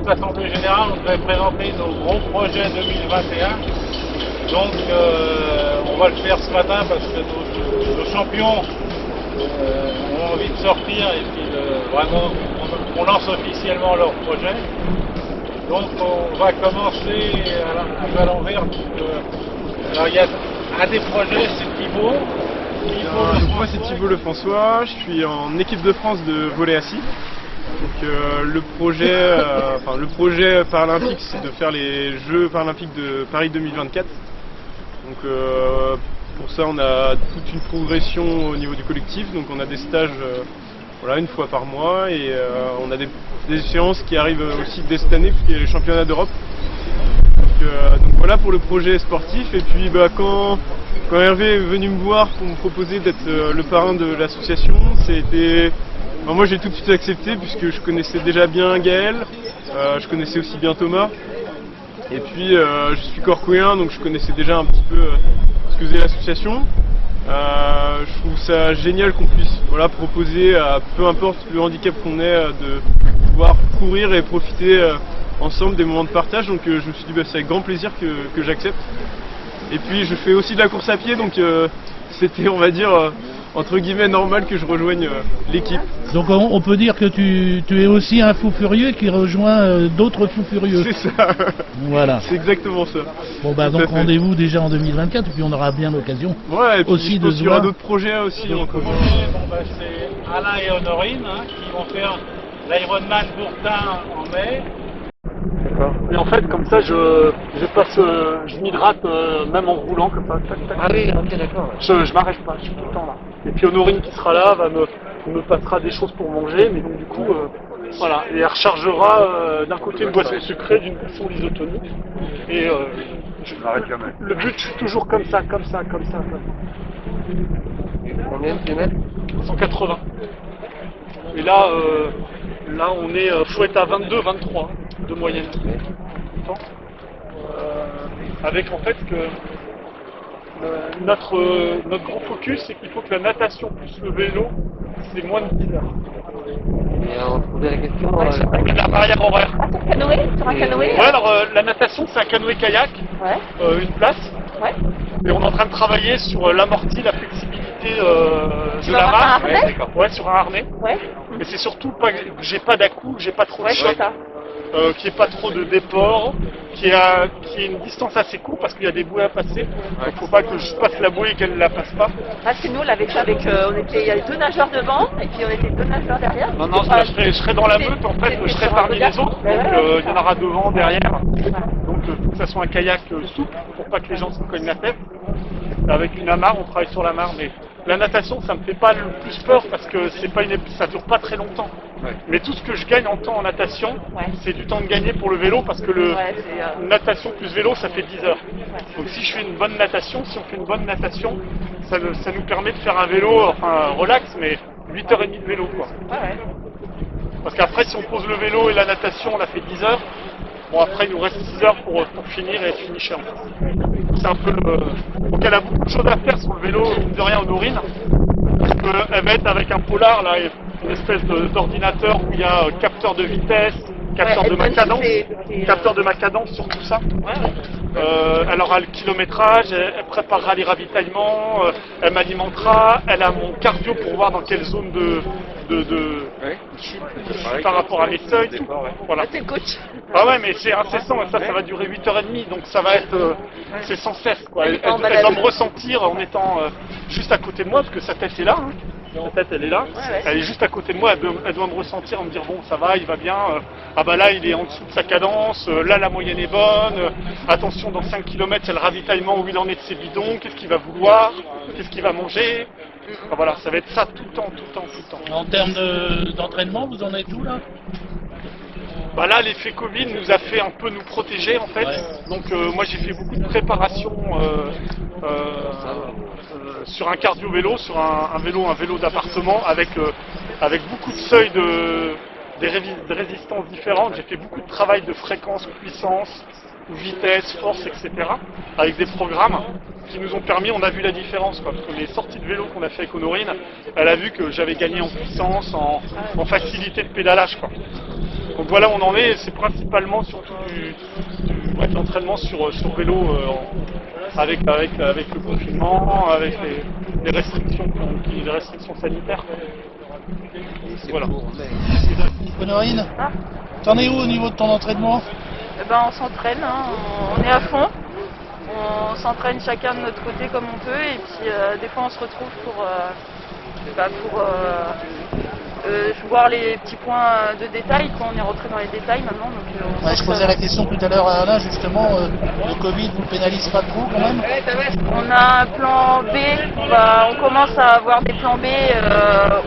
cette assemblée générale, on devait présenter nos gros projets 2021. Donc on va le faire ce matin parce que nos champions ont envie de sortir et puis vraiment on lance officiellement leur projet. Donc on va commencer à l'envers. Alors il y a un des projets, c'est Thibaut. Donc moi c'est Thibaut Lefrançois, je suis en équipe de France de volley assis. Donc le projet paralympique, c'est de faire les Jeux paralympiques de Paris 2024. Donc pour ça on a toute une progression au niveau du collectif, donc on a des stages une fois par mois et on a des échéances qui arrivent aussi dès cette année puisqu'il y a les championnats d'Europe. Donc voilà pour le projet sportif. Et puis quand Hervé est venu me voir pour me proposer d'être le parrain de l'association, moi j'ai tout de suite accepté puisque je connaissais déjà bien Gaël, je connaissais aussi bien Thomas. Et puis je suis corcouéen, donc je connaissais déjà un petit peu ce que faisait l'association. Je trouve ça génial qu'on puisse proposer à peu importe le handicap qu'on ait de pouvoir courir et profiter ensemble des moments de partage. Donc je me suis dit c'est avec grand plaisir que j'accepte. Et puis je fais aussi de la course à pied, donc c'était on va dire entre guillemets normal que je rejoigne l'équipe. Donc on peut dire que tu es aussi un fou furieux qui rejoint d'autres fous furieux. C'est ça. Voilà. C'est exactement ça. Bon donc rendez-vous déjà en 2024 et puis on aura bien l'occasion et puis aussi de se voir. Il y aura d'autres projets aussi. C'est Alain et Honorine qui vont faire l'Ironman Bourtin en mai. Et en fait, comme ça, je m'hydrate même en roulant comme ça. Tac, tac. Ah oui, ok, d'accord. Je m'arrête pas, je suis tout le temps là. Et puis Honorine qui sera là me passera des choses pour manger, mais donc du coup, voilà. Et elle rechargera d'un côté une boisson sucrée, d'une boisson isotonique. Et je m'arrête jamais. Le but, je suis toujours comme ça. Combien de kilomètres? 180. Et là, on est, faut être à 22, 23 de moyenne. Avec en fait que notre grand focus, c'est qu'il faut que la natation plus le vélo, c'est moins de 10 heures. Et on se posait la question. La barrière horaire. Ah, sur canoë? Sur un canoë? Ouais, alors la natation, c'est un canoë-kayak, une place. Ouais. Et on est en train de travailler sur l'amorti, la flexibilité de la un barre. harnais? Ouais, sur un harnais. Ouais. Mais c'est surtout pas que j'ai pas d'à-coups, j'ai pas trop de Ouais, choc. c'est ça. Qu'il n'y ait pas trop de déport, qu'il y ait une distance assez courte parce qu'il y a des bouées à passer. Donc faut pas que je passe la bouée et qu'elle ne la passe pas. Parce que nous, on l'avait fait avec. Il y avait 2 nageurs devant et puis on était 2 nageurs derrière. Non, je serai dans la meute, en fait, je serai parmi les autres. Donc il y en aura devant, derrière. Donc il faut que ça soit un kayak souple pour pas que les gens se cognent la tête. Avec une amarre, on travaille sur l'amarre, mais la natation, ça me fait pas le plus peur parce que ça dure pas très longtemps. Mais tout ce que je gagne en temps en natation, c'est du temps de gagner pour le vélo parce que natation plus vélo, ça fait 10 heures. Donc si on fait une bonne natation, ça nous permet de faire un vélo, relax, mais 8h30 de vélo, quoi. Parce qu'après, si on pose le vélo et la natation, on a fait 10 heures. Bon, après, il nous reste 6 heures pour finir et être finisher. C'est un peu Donc elle a beaucoup de choses à faire sur le vélo, de rien, Honorine. Elle va être avec un polar, là, une espèce d'ordinateur où il y a capteur de vitesse, capteur de ma cadence sur tout ça. Elle aura le kilométrage, elle préparera les ravitaillements, elle m'alimentera, elle a mon cardio pour voir dans quelle zone je suis par rapport à mes seuils. Voilà. C'est le coach. Ah ouais, mais c'est incessant, ça va durer 8h30, donc ça va être, c'est sans cesse, quoi. Elle va me ressentir en étant juste à côté de moi, parce que sa tête est là, hein. Sa tête, elle est là, elle est juste à côté de moi, elle doit me ressentir, me dire bon, ça va, il va bien, ah bah là, il est en dessous de sa cadence, là, la moyenne est bonne, attention, dans 5 km, c'est le ravitaillement, où il en est de ses bidons, qu'est-ce qu'il va vouloir, qu'est-ce qu'il va manger. Enfin, voilà, ça va être ça tout le temps. En termes d'entraînement, vous en êtes où là? Bah là, l'effet Covid nous a fait un peu nous protéger en fait. Donc moi j'ai fait beaucoup de préparation sur un cardio vélo, sur un vélo d'appartement avec beaucoup de seuils de résistances différentes. J'ai fait beaucoup de travail de fréquence, puissance, vitesse, force, etc. avec des programmes qui nous ont permis, on a vu la différence, quoi, parce que les sorties de vélo qu'on a fait avec Honorine, elle a vu que j'avais gagné en puissance, en facilité de pédalage, quoi. Donc voilà, on en est, c'est principalement surtout de l'entraînement sur vélo avec le confinement, avec les restrictions sanitaires. Voilà. Honorine, Ah. t'en es où au niveau de ton entraînement? Eh ben, on s'entraîne, hein, on est à fond. On s'entraîne chacun de notre côté comme on peut et puis des fois on se retrouve pour voir les petits points de détail. Quand on est rentré dans les détails maintenant. Donc, Ouais, je posais la question tout à l'heure à Alain, justement, le Covid vous pénalise pas trop quand même? on a un plan B, on commence à avoir des plans B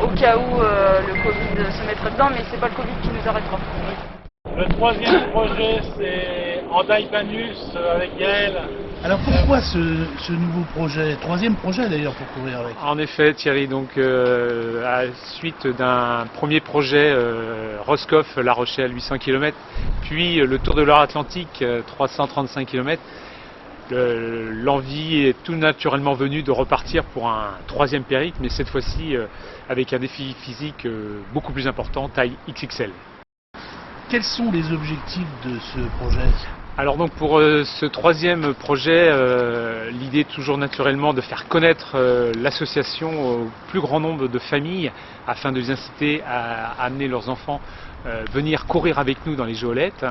au cas où le Covid se mettrait dedans, mais c'est pas le Covid qui nous arrêtera. Le troisième projet, c'est Hendaye-Banus avec Gaël. Alors pourquoi ce nouveau projet, troisième projet d'ailleurs pour courir avec? En effet, Thierry, donc à la suite d'un premier projet Roscoff-La Rochelle 800 km, puis le Tour de Loire-Atlantique 335 km, l'envie est tout naturellement venue de repartir pour un troisième périple, mais cette fois-ci avec un défi physique beaucoup plus important, taille XXL. Quels sont les objectifs de ce projet? Alors donc pour ce troisième projet, l'idée est toujours naturellement de faire connaître l'association au plus grand nombre de familles afin de les inciter à amener leurs enfants venir courir avec nous dans les géolettes.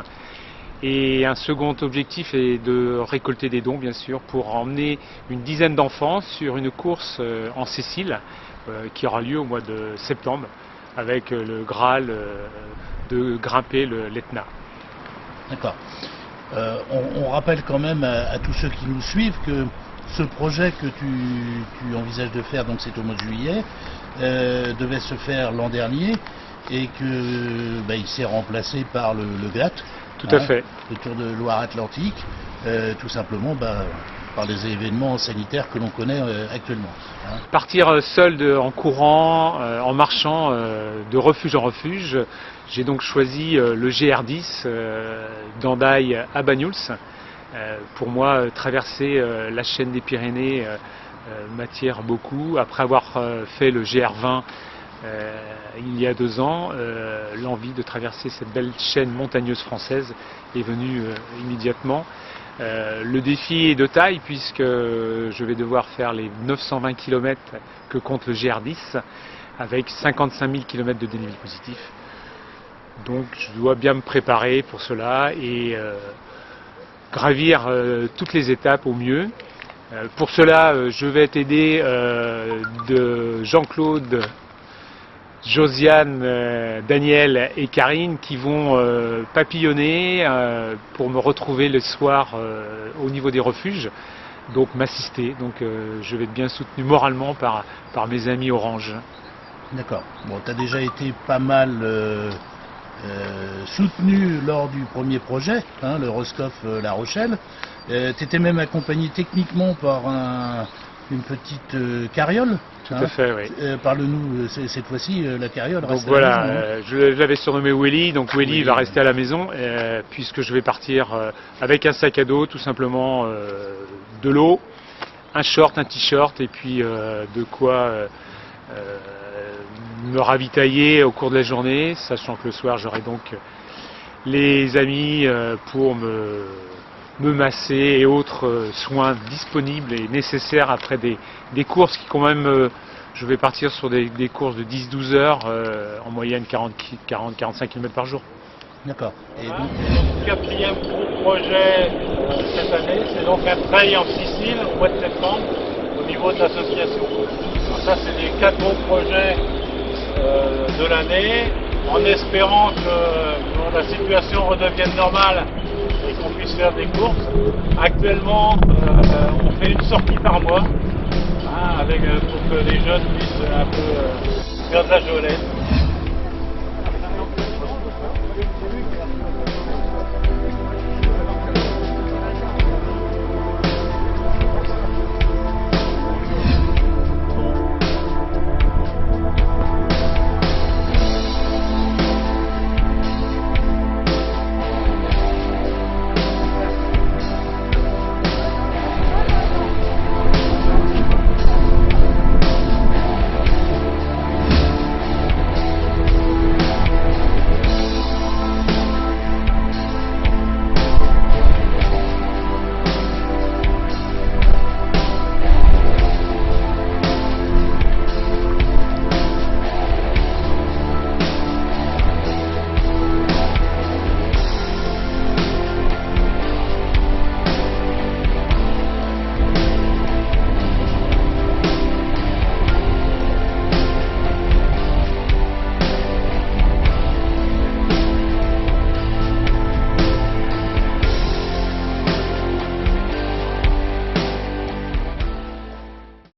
Et un second objectif est de récolter des dons bien sûr pour emmener une dizaine d'enfants sur une course en Sicile qui aura lieu au mois de septembre avec le Graal de grimper l'Etna. D'accord. On rappelle quand même à tous ceux qui nous suivent que ce projet que tu envisages de faire, donc c'est au mois de juillet, devait se faire l'an dernier et que il s'est remplacé par le GLAT. Tout à fait. Le Tour de Loire-Atlantique, tout simplement par les événements sanitaires que l'on connaît actuellement. Hein. Partir seul en courant, en marchant de refuge en refuge, j'ai donc choisi le GR10 d'Hendaye à Banyuls. Pour moi, traverser la chaîne des Pyrénées m'attire beaucoup. Après avoir fait le GR20 il y a 2 ans, l'envie de traverser cette belle chaîne montagneuse française est venue immédiatement. Le défi est de taille puisque je vais devoir faire les 920 km que compte le GR10 avec 55 000 km de dénivelé positif. Donc je dois bien me préparer pour cela et gravir toutes les étapes au mieux. Pour cela, je vais être aidé de Jean-Claude, Josiane, Daniel et Karine qui vont papillonner pour me retrouver le soir au niveau des refuges, donc m'assister. Donc je vais être bien soutenu moralement par mes amis Orange. D'accord. Bon, tu as déjà été pas mal soutenu lors du premier projet, hein, le Roscoff-La Rochelle. Tu étais même accompagné techniquement par une petite carriole. Tout à fait, oui. Parle-nous cette fois-ci, la carriole Donc reste voilà, à la maison, je l'avais surnommé Willy, donc Willy va rester à la maison puisque je vais partir avec un sac à dos, tout simplement de l'eau, un short, un t-shirt et puis de quoi me ravitailler au cours de la journée, sachant que le soir j'aurai donc les amis pour me masser et autres soins disponibles et nécessaires après des courses qui quand même, je vais partir sur des courses de 10-12 heures, en moyenne 40-45 km par jour. D'accord. Et donc, Le quatrième gros projet cette année, c'est donc un trail en Sicile au mois de septembre au niveau de l'association. Alors ça, c'est les 4 gros projets de l'année, en espérant que la situation redevienne normale et qu'on puisse faire des courses. Actuellement, on fait une sortie par mois, hein, pour que les jeunes puissent un peu faire de la géolette.